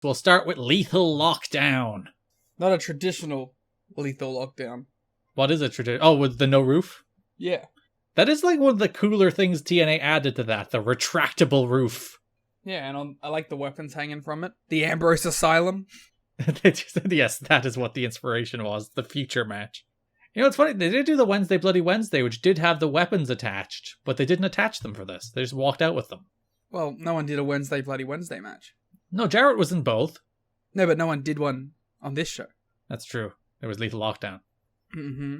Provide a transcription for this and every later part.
We'll start with Lethal Lockdown. Not a traditional Lethal Lockdown. What is it? Oh, with the no roof? Yeah. That is like one of the cooler things TNA added to that, the retractable roof. Yeah, and I like the weapons hanging from it. The Ambrose Asylum. Yes, that is what the inspiration was, the future match. You know, it's funny, they did do the Wednesday Bloody Wednesday, which did have the weapons attached, but they didn't attach them for this. They just walked out with them. Well, no one did a Wednesday Bloody Wednesday match. No, Jarrett was in both. No, but no one did one on this show. That's true. There was Lethal Lockdown. Mm-hmm.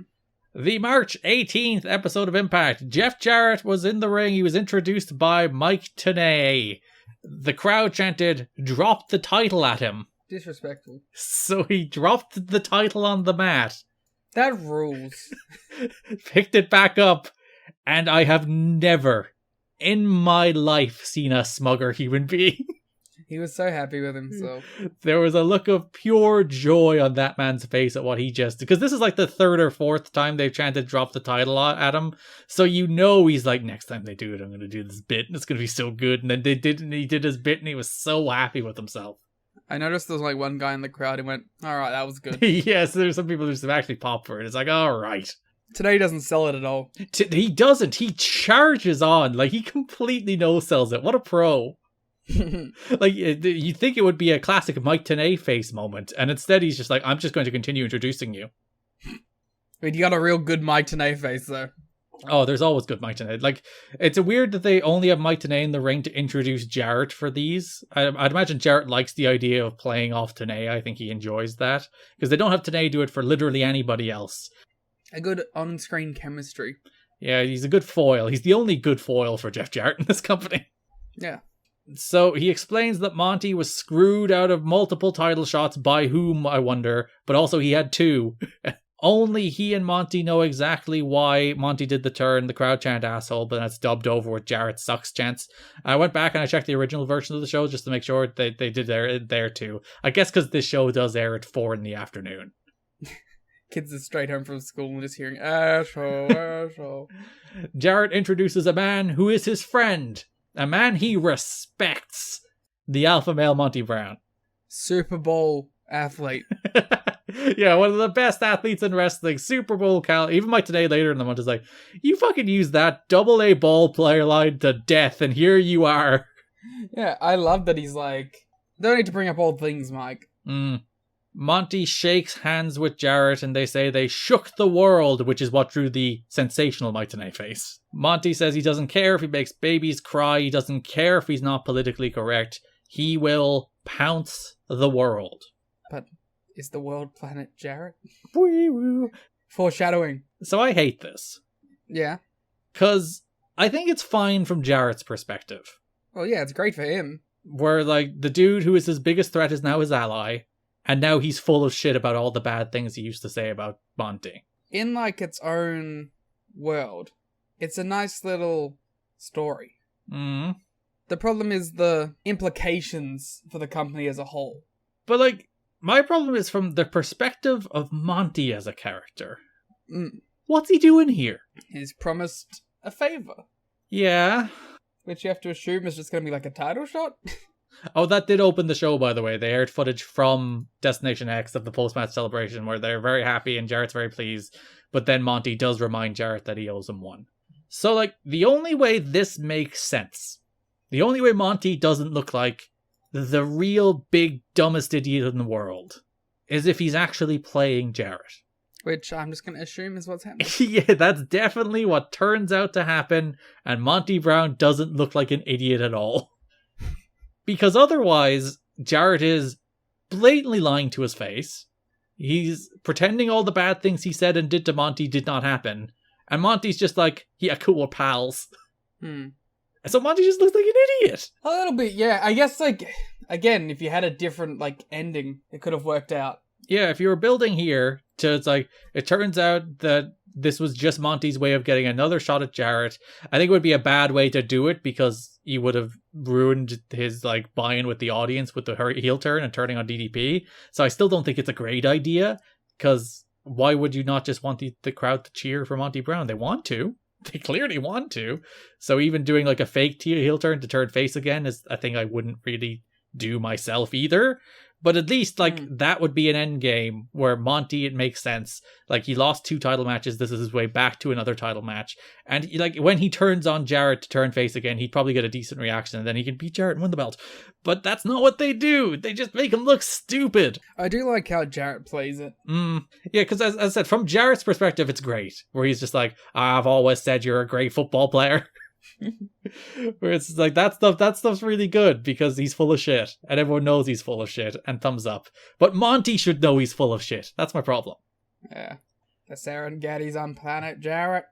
The March 18th episode of Impact. Jeff Jarrett was in the ring. He was introduced by Mike Tenay. The crowd chanted, "Drop the title" at him. Disrespectful. So he dropped the title on the mat. That rules. Picked it back up. And I have never in my life seen a smugger human being. He was so happy with himself. There was a look of pure joy on that man's face at what he just did. Because this is like the third or fourth time they've chanted drop the title at him. So you know he's like, next time they do it, I'm going to do this bit. And it's going to be so good. And then they did, and he did his bit, and he was so happy with himself. I noticed there was like one guy in the crowd who went, alright, that was good. Yes, there's some people who just actually pop for it. It's like, alright. Today doesn't sell it at all. He doesn't. He charges on. Like, he completely no-sells it. What a pro. Like, you'd think it would be a classic Mike Tenay face moment, and instead he's just like, I'm just going to continue introducing you. Wait, you got a real good Mike Tenay face, though. Oh, there's always good Mike Tenay. Like, it's weird that they only have Mike Tenay in the ring to introduce Jarrett for these. I'd imagine Jarrett likes the idea of playing off Tenay. I think he enjoys that. Because they don't have Tenay do it for literally anybody else. A good on-screen chemistry. Yeah, he's a good foil. He's the only good foil for Jeff Jarrett in this company. Yeah. So he explains that Monty was screwed out of multiple title shots, by whom, I wonder, but also he had two. Only he and Monty know exactly why Monty did the turn. The crowd chant asshole, but that's dubbed over with Jarrett sucks chants. I went back and I checked the original version of the show just to make sure they did there too. I guess because this show does air at 4 p.m. Kids are straight home from school and just hearing asshole, asshole. Jarrett introduces a man who is his friend. A man he respects. The alpha male Monty Brown. Super Bowl athlete. Yeah, one of the best athletes in wrestling. Super Bowl even Mike Tenay later in the month is like, you fucking use that AA ball player line to death, and here you are. Yeah, I love that he's like, don't need to bring up old things, Mike. Monty shakes hands with Jarrett and they say they shook the world, which is what drew the sensational Mike Tenay face. Monty says he doesn't care if he makes babies cry, he doesn't care if he's not politically correct. He will pounce the world. But is the world planet Jarrett? Wee-woo. Foreshadowing. So I hate this. Yeah. Because I think it's fine from Jarrett's perspective. Well, yeah, it's great for him. Where, like, the dude who is his biggest threat is now his ally. And now he's full of shit about all the bad things he used to say about Monty. In, like, its own world, it's a nice little story. The problem is the implications for the company as a whole. But, like, my problem is from the perspective of Monty as a character. What's he doing here? He's promised a favor. Yeah. Which you have to assume is just going to be like a title shot. Oh, that did open the show, by the way. They aired footage from Destination X of the post-match celebration where they're very happy and Jarrett's very pleased. But then Monty does remind Jarrett that he owes him one. So, like, the only way this makes sense, the only way Monty doesn't look like the real big dumbest idiot in the world, is if he's actually playing Jarrett. Which I'm just going to assume is what's happening. Yeah, that's definitely what turns out to happen. And Monty Brown doesn't look like an idiot at all. Because otherwise, Jarrett is blatantly lying to his face. He's pretending all the bad things he said and did to Monty did not happen. And Monty's just like, yeah, cool, we're pals. So Monty just looks like an idiot. A little bit, yeah. I guess, like, again, if you had a different, like, ending, it could have worked out. Yeah, if you were building here to, it's like, it turns out that this was just Monty's way of getting another shot at Jarrett. I think it would be a bad way to do it because you would have ruined his, like, buy-in with the audience with the heel turn and turning on DDP. So I still don't think it's a great idea, because why would you not just want the crowd to cheer for Monty Brown? They want to. They clearly want to. So even doing, like, a fake heel turn to turn face again is a thing I wouldn't really do myself either. But at least, like, that would be an end game where Monty, it makes sense. Like, he lost 2 title matches. This is his way back to another title match. And, like, when he turns on Jarrett to turn face again, he'd probably get a decent reaction, and then he can beat Jarrett and win the belt. But that's not what they do. They just make him look stupid. I do like how Jarrett plays it. Yeah, because as I said, from Jarrett's perspective, it's great. Where he's just like, I've always said you're a great football player. Where it's like that stuff's really good because he's full of shit and everyone knows he's full of shit, and thumbs up. But Monty should know he's full of shit. That's my problem. Yeah, the Serengetis on planet Jarrett.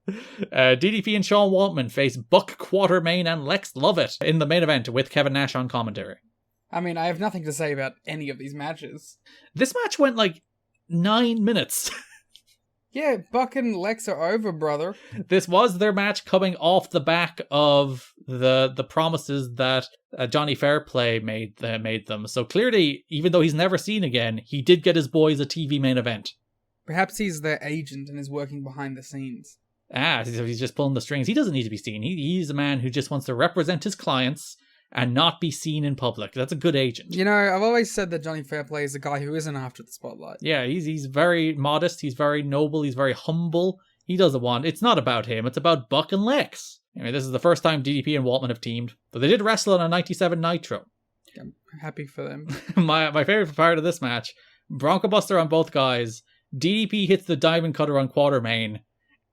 DDP and Sean Waltman face Buck Quatermain and Lex Lovett in the main event with Kevin Nash on commentary. I mean, I have nothing to say about any of these matches. This match went like 9 minutes. Yeah, Buck and Lex are over, brother. This was their match coming off the back of the promises that Johnny Fairplay made them. So clearly, even though he's never seen again, he did get his boys a TV main event. Perhaps he's their agent and is working behind the scenes. So he's just pulling the strings. He doesn't need to be seen. He's a man who just wants to represent his clients and not be seen in public. That's a good agent. You know, I've always said that Johnny Fairplay is a guy who isn't after the spotlight. Yeah, he's very modest, he's very noble, he's very humble. He doesn't want... It's not about him, it's about Buck and Lex. Anyway, this is the first time DDP and Waltman have teamed, but they did wrestle on a 97 Nitro. I'm happy for them. My favorite part of this match, Bronco Buster on both guys, DDP hits the Diamond Cutter on Quatermain,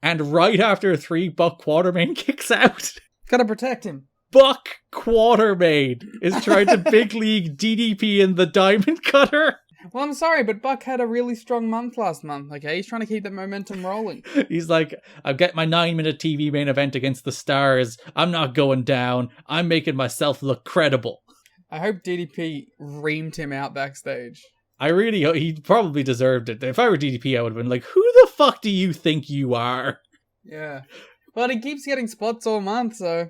and right after 3, Buck Quatermain kicks out. Gotta protect him. Buck Quatermain is trying to big league DDP in the Diamond Cutter. Well, I'm sorry, but Buck had a really strong month last month, okay? He's trying to keep that momentum rolling. He's like, I'll get my 9-minute TV main event against the Stars. I'm not going down. I'm making myself look credible. I hope DDP reamed him out backstage. He probably deserved it. If I were DDP, I would have been like, who the fuck do you think you are? Yeah. Well, he keeps getting spots all month, so...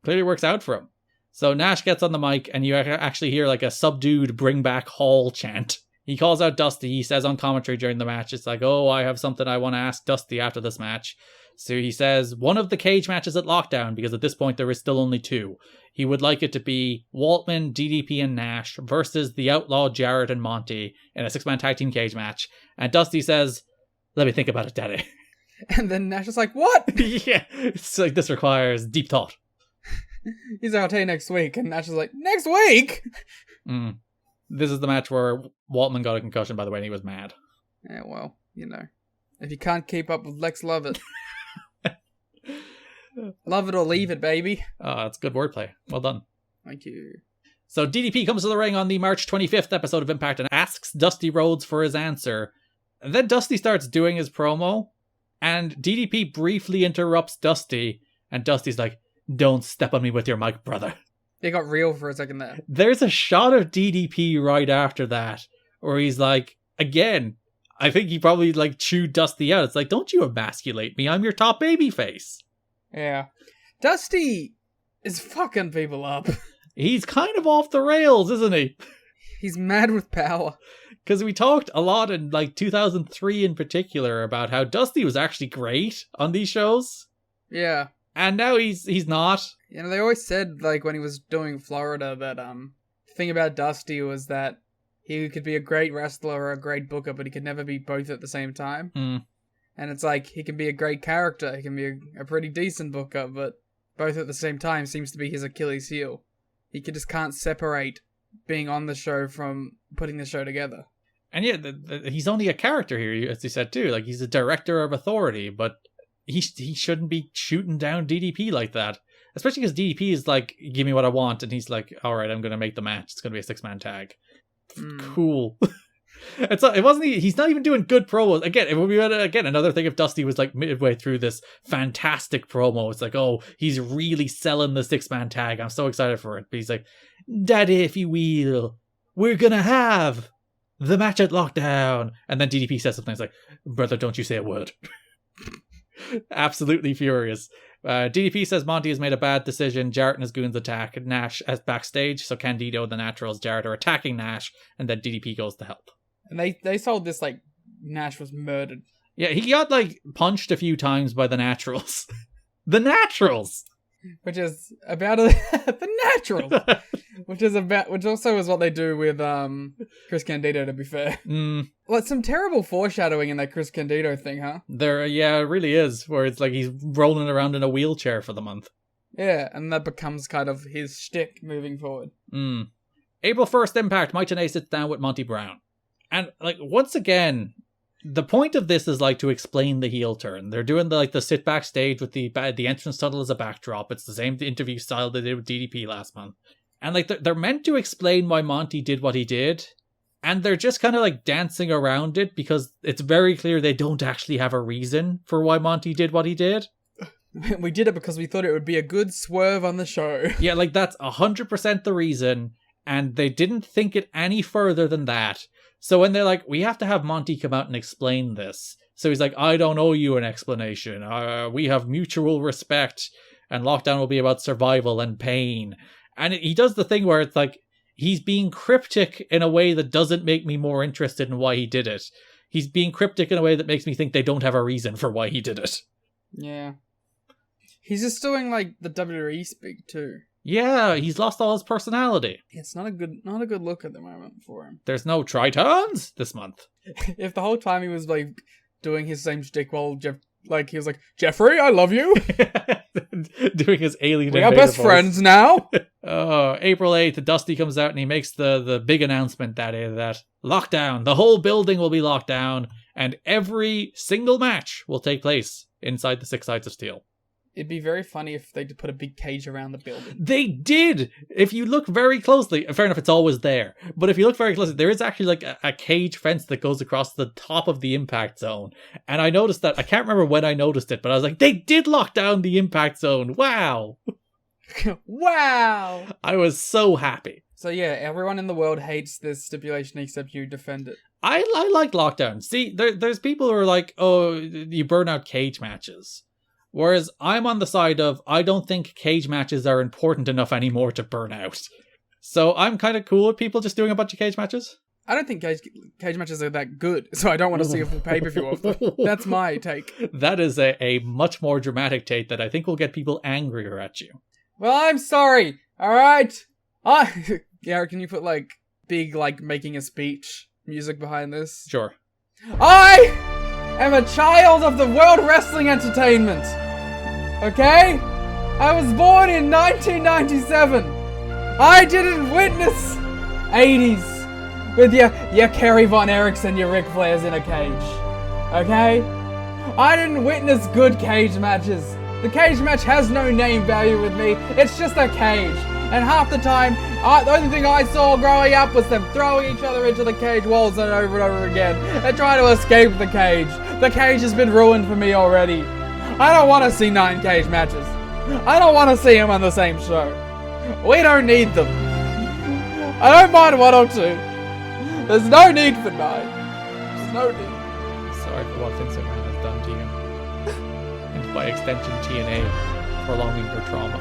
Clearly works out for him. So Nash gets on the mic, and you actually hear like a subdued bring back Hall chant. He calls out Dusty. He says on commentary during the match, it's like, oh, I have something I want to ask Dusty after this match. So he says, one of the cage matches at Lockdown, because at this point there is still only 2. He would like it to be Waltman, DDP, and Nash versus the Outlaw Jarrett and Monty in a 6-man tag team cage match. And Dusty says, let me think about it, Daddy. And then Nash is like, what? Yeah, it's like, this requires deep thought. He's like, I'll tell you next week. And Nash is like, next week? This is the match where Waltman got a concussion, by the way, and he was mad. Yeah, well, you know. If you can't keep up with Lex Lovett. Love it or leave it, baby. Oh, that's good wordplay. Well done. Thank you. So DDP comes to the ring on the March 25th episode of Impact and asks Dusty Rhodes for his answer. And then Dusty starts doing his promo, and DDP briefly interrupts Dusty, and Dusty's like, don't step on me with your mic, brother. They got real for a second there. There's a shot of DDP right after that, where he's like, again, I think he probably like chewed Dusty out. It's like, don't you emasculate me, I'm your top babyface. Yeah. Dusty is fucking people up. He's kind of off the rails, isn't he? He's mad with power. Because we talked a lot in like 2003 in particular about how Dusty was actually great on these shows. Yeah. And now he's not. You know, they always said, like, when he was doing Florida, that the thing about Dusty was that he could be a great wrestler or a great booker, but he could never be both at the same time. And it's like, he can be a great character, he can be a pretty decent booker, but both at the same time seems to be his Achilles heel. He just can't separate being on the show from putting the show together. And yeah, he's only a character here, as you said too. Like, he's a director of authority, but he shouldn't be shooting down DDP like that. Especially because DDP is like, give me what I want, and he's like, all right, I'm going to make the match. It's going to be a 6-man tag. Cool. He's not even doing good promos. Again, it would be another thing if Dusty was like midway through this fantastic promo. It's like, oh, he's really selling the 6-man tag. I'm so excited for it. But he's like, Daddy, if you will, we're going to have the match at Lockdown. And then DDP says something. It's like, brother, don't you say a word. Absolutely furious. DDP says Monty has made a bad decision. Jarrett and his goons attack Nash as backstage. So Candido and the Naturals, Jarrett, are attacking Nash, and then DDP goes to help. And they sold this like Nash was murdered. Yeah, he got like punched a few times by the Naturals. The Naturals! which is about the Naturals, which also is what they do with Chris Candido. To be fair, well, it's some terrible foreshadowing in that Chris Candido thing, huh? Yeah, it really is. Where it's like he's rolling around in a wheelchair for the month. Yeah, and that becomes kind of his shtick moving forward. April 1st, Impact. Mike Tenay sits down with Monty Brown, and like once again. The point of this is like to explain the heel turn. They're doing the sit backstage with the entrance tunnel as a backdrop. It's the same interview style they did with DDP last month. And like they're meant to explain why Monty did what he did. And they're just kind of like dancing around it because it's very clear they don't actually have a reason for why Monty did what he did. We did it because we thought it would be a good swerve on the show. Yeah, like that's 100% the reason. And they didn't think it any further than that. So when they're like, we have to have Monty come out and explain this. So he's like, I don't owe you an explanation. We have mutual respect. And Lockdown will be about survival and pain. And he does the thing where it's like, he's being cryptic in a way that doesn't make me more interested in why he did it. He's being cryptic in a way that makes me think they don't have a reason for why he did it. Yeah. He's just doing like the WWE speak too. Yeah, he's lost all his personality. It's not a good look at the moment for him. There's no Tritons this month. If the whole time he was like doing his same shtick while he was like, Jeffrey, I love you. Doing his alien. We are best friends now. April 8th, Dusty comes out and he makes the big announcement that lockdown, the whole building will be locked down, and every single match will take place inside the 6 Sides of Steel. It'd be very funny if they put a big cage around the building. They did! If you look very closely, fair enough, it's always there. But if you look very closely, there is actually like a cage fence that goes across the top of the impact zone. And I noticed that, I can't remember when I noticed it, but I was like, they did lock down the impact zone! Wow! Wow! I was so happy. So yeah, everyone in the world hates this stipulation except you defend it. I like lockdown. See, there's people who are like, oh, you burn out cage matches. Whereas I'm on the side of, I don't think cage matches are important enough anymore to burn out. So I'm kind of cool with people just doing a bunch of cage matches. I don't think cage matches are that good, so I don't want to see a full pay-per-view of them. That's my take. That is a much more dramatic take that I think will get people angrier at you. Well, I'm sorry, alright? Garrett, can you put big making a speech music behind this? Sure. I am a child of the World Wrestling Entertainment. Okay? I was born in 1997. I didn't witness 80s with your Kerry Von Erichsen, your Ric Flairs in a cage. Okay? I didn't witness good cage matches. The cage match has no name value with me. It's just a cage. And half the time, the only thing I saw growing up was them throwing each other into the cage walls and over again. And trying to escape the cage. The cage has been ruined for me already. I don't want to see 9 cage matches. I don't want to see them on the same show. We don't need them. I don't mind 1 or 2. There's no need for 9. There's no need. Sorry for what Vince McMahon has done to you. And by extension, TNA prolonging your trauma.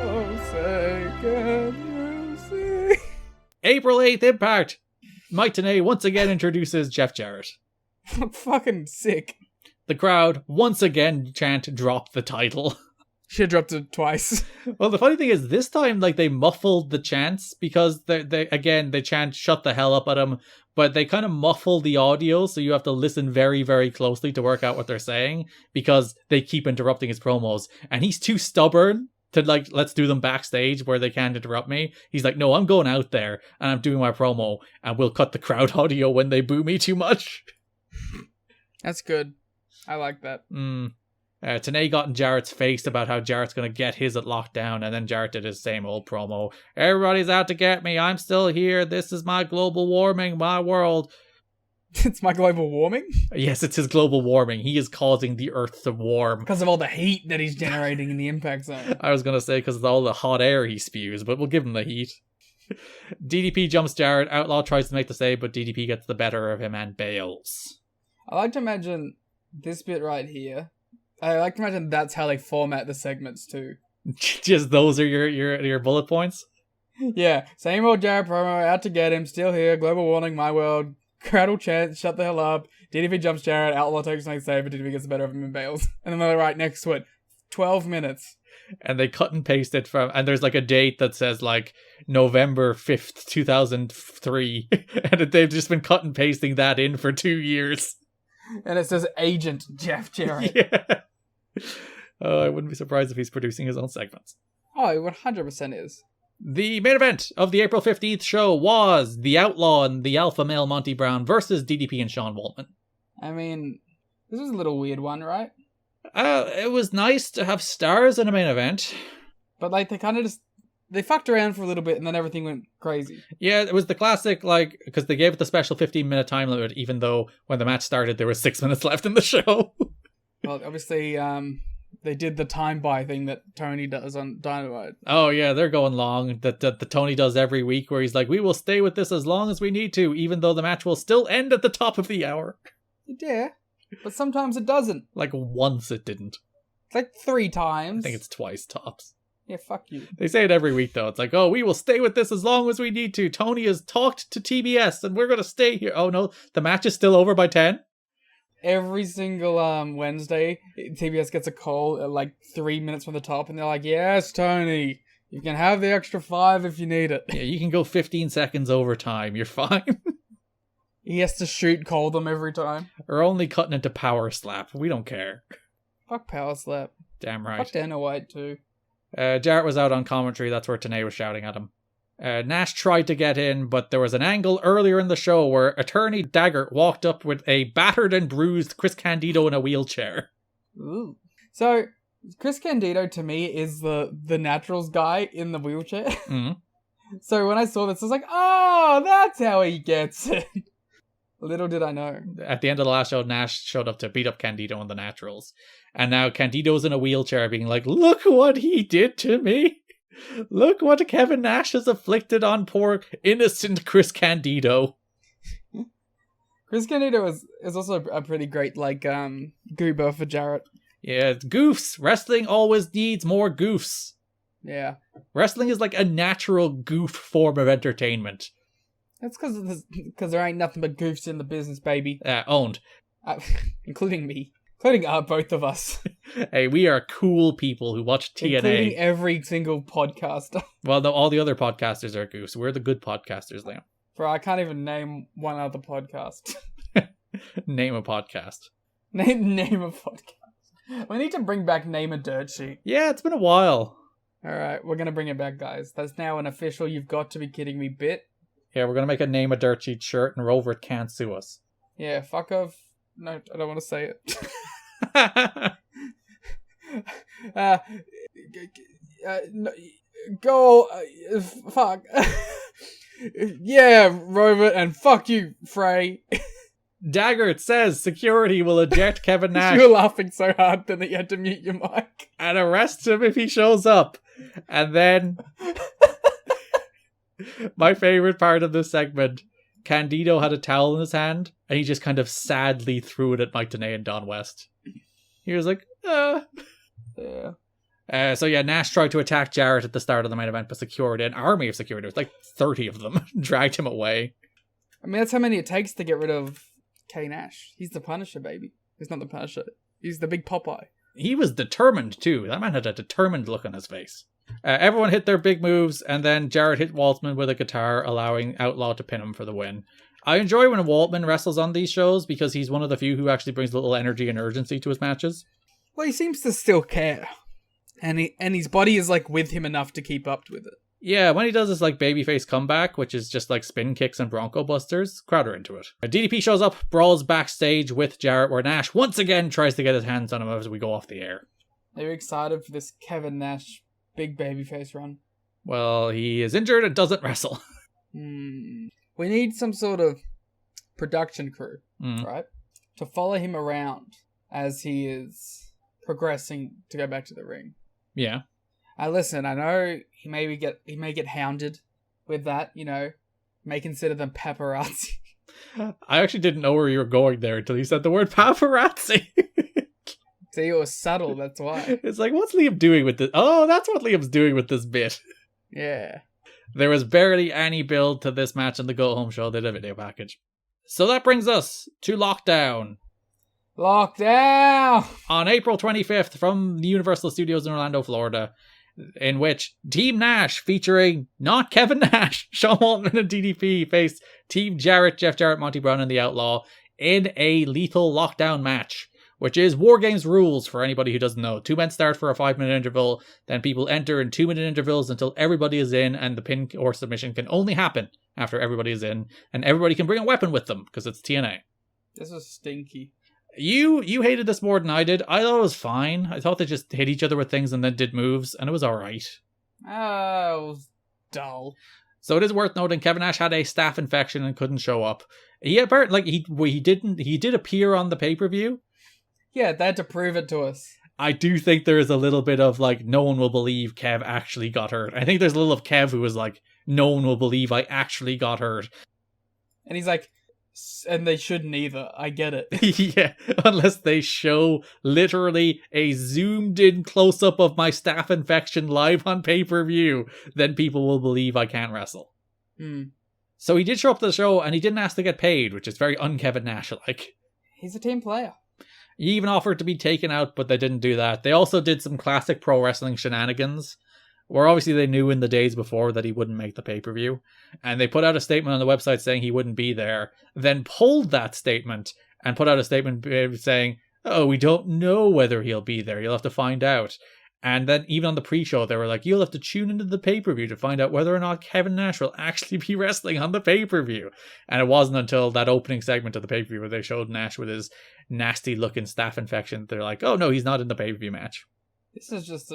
Oh, say, can you see? April 8th, Impact. Mike Tenay once again introduces Jeff Jarrett. I'm fucking sick. The crowd once again chant drop the title. She dropped it twice. Well, the funny thing is this time they muffled the chants because they chant shut the hell up at him, but they kind of muffle the audio, so you have to listen very, very closely to work out what they're saying because they keep interrupting his promos, and he's too stubborn to let's do them backstage where they can't interrupt me. He's like, no, I'm going out there and I'm doing my promo and we'll cut the crowd audio when they boo me too much. That's good. I like that. Tenay got in Jarrett's face about how Jarrett's going to get his at lockdown, and then Jarrett did his same old promo. Everybody's out to get me. I'm still here. This is my global warming, my world. It's my global warming? Yes, it's his global warming. He is causing the Earth to warm. Because of all the heat that he's generating in the impact zone. I was going to say because of all the hot air he spews, but we'll give him the heat. DDP jumps Jarrett. Outlaw tries to make the save, but DDP gets the better of him and bails. I like to imagine this bit right here. I like to imagine that's how they format the segments too. Just those are your bullet points? Yeah. Same old Jarrett promo, out to get him, still here, global warning, my world, crowd will chant, shut the hell up, DDP jumps Jarrett, Outlaw takes a nice save, but DDP gets the better of him and bails. And then they're right next to it. 12 minutes. and they cut and paste it from, and there's like a date that says like November 5th, 2003, and they've just been cut and pasting that in for 2 years. And it says Agent Jeff Jarrett. Yeah. I wouldn't be surprised if he's producing his own segments. Oh, he 100% is. The main event of the April 15th show was The Outlaw and the Alpha Male Monty Brown versus DDP and Sean Waltman. I mean, this was a little weird one, right? It was nice to have stars in a main event. But like they kind of just, they fucked around for a little bit and then everything went crazy. Yeah, it was the classic, like, because they gave it the special 15-minute time limit, even though when the match started there was 6 minutes left in the show. Well, obviously, they did the time buy thing that Tony does on Dynamite. Oh yeah, they're going long. That the Tony does every week, where he's like, "We will stay with this as long as we need to, even though the match will still end at the top of the hour." Yeah, but sometimes it doesn't. Like once it didn't. It's like 3 times. I think it's twice tops. Yeah, fuck you. They say it every week though. It's like, "Oh, we will stay with this as long as we need to. Tony has talked to TBS, and we're gonna stay here." Oh no, the match is still over by 10. Every single Wednesday, TBS gets a call at like 3 minutes from the top, and they're like, "Yes, Tony, you can have the extra 5 if you need it." Yeah, you can go 15 seconds over time. You're fine. He has to call them every time. We're only cutting into Power Slap. We don't care. Fuck Power Slap. Damn right. Fuck Dana White too. Jarrett was out on commentary. That's where TNA was shouting at him. Nash tried to get in, but there was an angle earlier in the show where attorney Daggett walked up with a battered and bruised Chris Candido in a wheelchair. Ooh. So, Chris Candido to me is the Naturals guy in the wheelchair. Mm-hmm. So when I saw this, I was like, oh, that's how he gets it. Little did I know. At the end of the last show, Nash showed up to beat up Candido and the Naturals. And now Candido's in a wheelchair being like, "Look what he did to me. Look what Kevin Nash has afflicted on poor innocent Chris Candido." Chris Candido is also a pretty great goober for Jarrett. Yeah, goofs. Wrestling always needs more goofs. Yeah. Wrestling is like a natural goof form of entertainment. That's because there ain't nothing but goofs in the business, baby. Owned. Including me. Including both of us. Hey, we are cool people who watch TNA. Including every single podcaster. Well, no, all the other podcasters are goofs. We're the good podcasters, Liam. Bro, I can't even name one other podcast. Name a podcast. Name a podcast. We need to bring back Name a Dirt Sheet. Yeah, it's been a while. Alright, we're going to bring it back, guys. That's now an official You've Got to Be Kidding Me bit. Yeah, we're going to make a Name a Dirt Sheet shirt and Rover can't sue us. Yeah, fuck off. No, I don't want to say it. Fuck. Yeah, Robert, and fuck you, Frey. Daggett says security will eject Kevin Nash. You were laughing so hard then that you had to mute your mic. And arrest him if he shows up. And then my favorite part of this segment, Candido had a towel in his hand, and he just kind of sadly threw it at Mike Tenay and Don West. He was like, Yeah. So yeah, Nash tried to attack Jarrett at the start of the main event, but security, an army of security, it was like 30 of them, dragged him away. I mean, that's how many it takes to get rid of K Nash. He's the Punisher, baby. He's not the Punisher. He's the big Popeye. He was determined, too. That man had a determined look on his face. Everyone hit their big moves, and then Jarrett hit Waltman with a guitar, allowing Outlaw to pin him for the win. I enjoy when Waltman wrestles on these shows, because he's one of the few who actually brings a little energy and urgency to his matches. Well, he seems to still care. And his body is, with him enough to keep up with it. Yeah, when he does his, babyface comeback, which is just, spin kicks and Bronco Busters, crowd are into it. DDP shows up, brawls backstage with Jarrett, where Nash once again tries to get his hands on him as we go off the air. Are you excited for this Kevin Nash big babyface run? Well, he is injured and doesn't wrestle. We need some sort of production crew, right? To follow him around as he is progressing to go back to the ring. Yeah. Listen, I know he may get hounded with that, may consider them paparazzi. I actually didn't know where you were going there until you said the word paparazzi. See, it was subtle, that's why. It's like, what's Liam doing with this? Oh, that's what Liam's doing with this bit. Yeah. There was barely any build to this match in the go-home show. They did a video package. So that brings us to Lockdown. Lockdown! On April 25th from the Universal Studios in Orlando, Florida, in which Team Nash, featuring not Kevin Nash, Sean Waltman and DDP, faced Team Jarrett, Jeff Jarrett, Monty Brown, and the Outlaw in a lethal lockdown match, which is War Games rules for anybody who doesn't know. 2 men start for a 5-minute interval, then people enter in 2-minute intervals until everybody is in, and the pin or submission can only happen after everybody is in, and everybody can bring a weapon with them, because it's TNA. This was stinky. You hated this more than I did. I thought it was fine. I thought they just hit each other with things and then did moves, and it was alright. Oh, it was dull. So it is worth noting Kevin Nash had a staph infection and couldn't show up. He did appear on the pay-per-view. Yeah, they had to prove it to us. I do think there is a little bit of like, no one will believe Kev actually got hurt. I think there's a little of Kev who was like, no one will believe I actually got hurt. And he's like, and they shouldn't either. I get it. Yeah, unless they show literally a zoomed in close up of my staph infection live on pay-per-view, then people will believe I can't wrestle. So he did show up to the show and he didn't ask to get paid, which is very un-Kevin Nash-like. He's a team player. He even offered to be taken out, but they didn't do that. They also did some classic pro wrestling shenanigans, where obviously they knew in the days before that he wouldn't make the pay-per-view, and they put out a statement on the website saying he wouldn't be there, then pulled that statement and put out a statement saying, oh, we don't know whether he'll be there, you'll have to find out. And then even on the pre-show, they were like, you'll have to tune into the pay-per-view to find out whether or not Kevin Nash will actually be wrestling on the pay-per-view. And it wasn't until that opening segment of the pay-per-view where they showed Nash with his nasty-looking staph infection, they're like, oh no, he's not in the pay-per-view match. This is just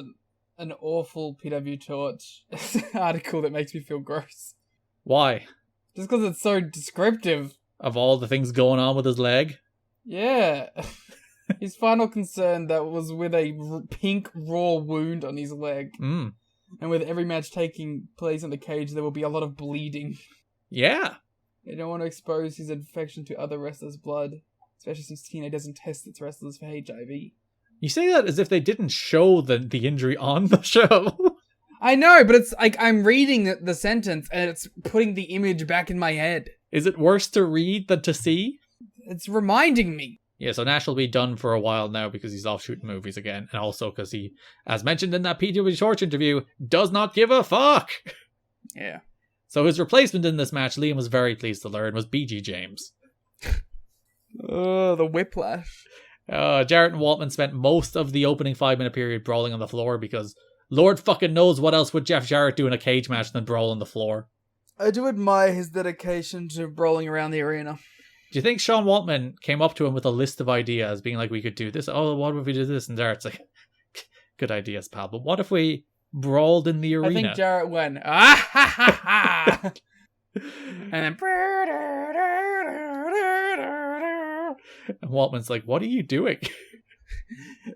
an awful PW Torch article that makes me feel gross. Why? Just because it's so descriptive. Of all the things going on with his leg? Yeah. His final concern that was with a pink raw wound on his leg. And with every match taking place in the cage, there will be a lot of bleeding. Yeah. They don't want to expose his infection to other wrestlers' blood, especially since TNA doesn't test its wrestlers for HIV. You say that as if they didn't show the injury on the show. I know, but it's like I'm reading the sentence and it's putting the image back in my head. Is it worse to read than to see? It's reminding me. Yeah, so Nash will be done for a while now because he's off shooting movies again. And also because he, as mentioned in that PW Torch interview, does not give a fuck. Yeah. So his replacement in this match, Liam was very pleased to learn, was BG James. Oh, the whiplash. Jarrett and Waltman spent most of the opening 5-minute period brawling on the floor because Lord fucking knows what else would Jeff Jarrett do in a cage match than brawl on the floor. I do admire his dedication to brawling around the arena. Do you think Sean Waltman came up to him with a list of ideas, being like, we could do this? Oh, what if we did this? And Jarrett's like, good ideas, pal. But what if we brawled in the arena? I think Jarrett went, ah ha ha ha. And then... And Waltman's like, what are you doing?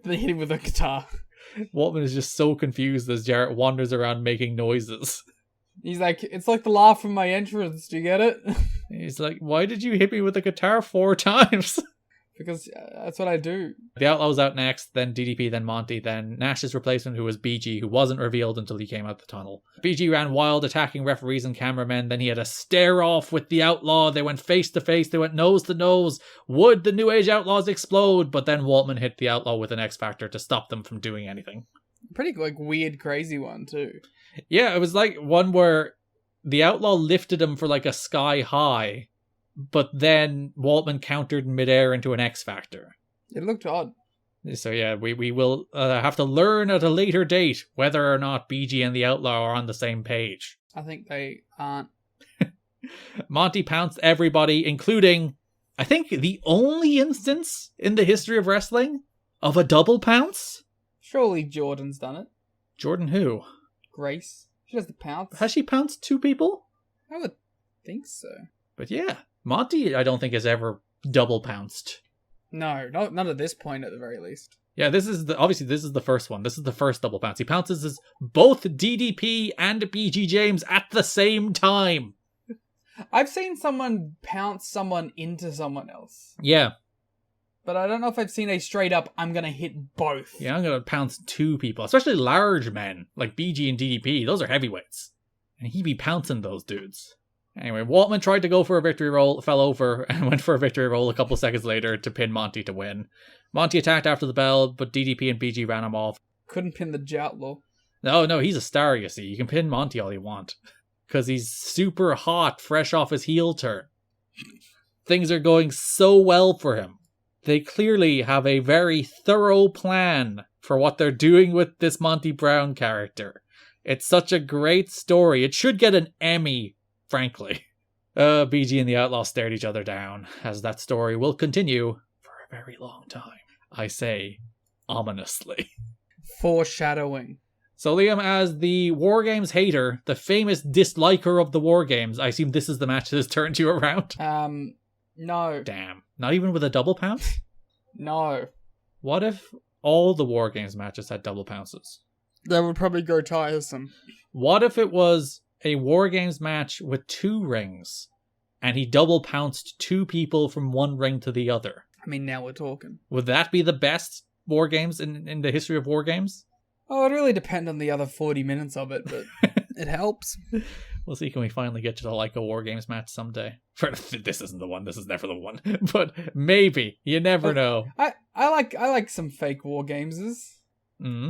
They hit him with a guitar. Waltman is just so confused as Jarrett wanders around making noises. He's like, it's like the laugh from my entrance. Do you get it? He's like, why did you hit me with a guitar 4 times? Because that's what I do. The Outlaw was out next, then DDP, then Monty, then Nash's replacement, who was BG, who wasn't revealed until he came out the tunnel. BG ran wild, attacking referees and cameramen. Then he had a stare-off with the Outlaw. They went face-to-face. They went nose-to-nose. Would the New Age Outlaws explode? But then Waltman hit the Outlaw with an X-Factor to stop them from doing anything. Pretty, like, weird, crazy one, too. Yeah, it was like one where the Outlaw lifted him for like a sky high, but then Waltman countered midair into an X-Factor. It looked odd. So yeah, we will have to learn at a later date whether or not BG and the Outlaw are on the same page. I think they aren't. Monty pounced everybody, including, I think, the only instance in the history of wrestling of a double pounce? Surely Jordan's done it. Jordan who? Grace. She does the pounce. Has she pounced 2 people? I would think so. But yeah, Monty I don't think has ever double pounced. No, not at this point at the very least. Yeah, this is the first one. This is the first double pounce. He pounces as both DDP and BG James at the same time. I've seen someone pounce someone into someone else. Yeah. But I don't know if I've seen a straight up, I'm going to hit both. Yeah, I'm going to pounce 2 people. Especially large men, like BG and DDP. Those are heavyweights. And he be pouncing those dudes. Anyway, Waltman tried to go for a victory roll, fell over, and went for a victory roll a couple seconds later to pin Monty to win. Monty attacked after the bell, but DDP and BG ran him off. Couldn't pin the Joutlaw. No, he's a star, you see. You can pin Monty all you want. Because he's super hot, fresh off his heel turn. Things are going so well for him. They clearly have a very thorough plan for what they're doing with this Monty Brown character. It's such a great story. It should get an Emmy, frankly. BG and the Outlaw stared each other down, as that story will continue for a very long time. I say, ominously. Foreshadowing. So Liam, as the War Games hater, the famous disliker of the War Games, I assume this is the match that has turned you around? No. Damn. Not even with a double pounce? No. What if all the War Games matches had double pounces? That would probably go tiresome. What if it was a War Games match with 2 rings, and he double pounced 2 people from one ring to the other? I mean, now we're talking. Would that be the best War Games in the history of War Games? Oh, it really depends on the other 40 minutes of it, but it helps. We'll see, can we finally get to the Leica War Games match someday? This isn't the one, this is never the one. But maybe, you never know. I like some fake War Gameses. Mm-hmm.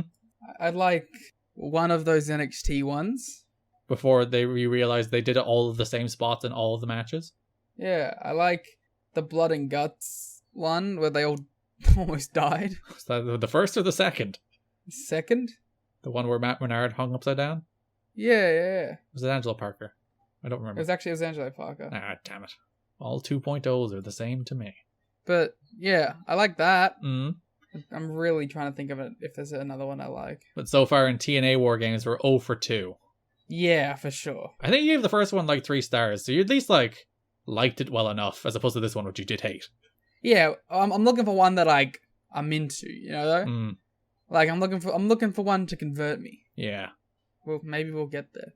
I'd like one of those NXT ones. Before they realized they did all of the same spots in all of the matches? Yeah, I like the Blood and Guts one where they all almost died. Was that the first or the second? Second? The one where Matt Menard hung upside down? Yeah. Was it Angelo Parker? I don't remember. It was Angelo Parker. Ah, damn it. All 2.0s are the same to me. But, yeah, I like that. Mm. I'm really trying to think of it if there's another one I like. But so far in TNA War Games, we're 0 for 2. Yeah, for sure. I think you gave the first one like 3 stars, so you at least liked it well enough, as opposed to this one, which you did hate. Yeah, I'm looking for one that I'm into, you know though? Mm. I'm looking for one to convert me. Yeah. Well, maybe we'll get there.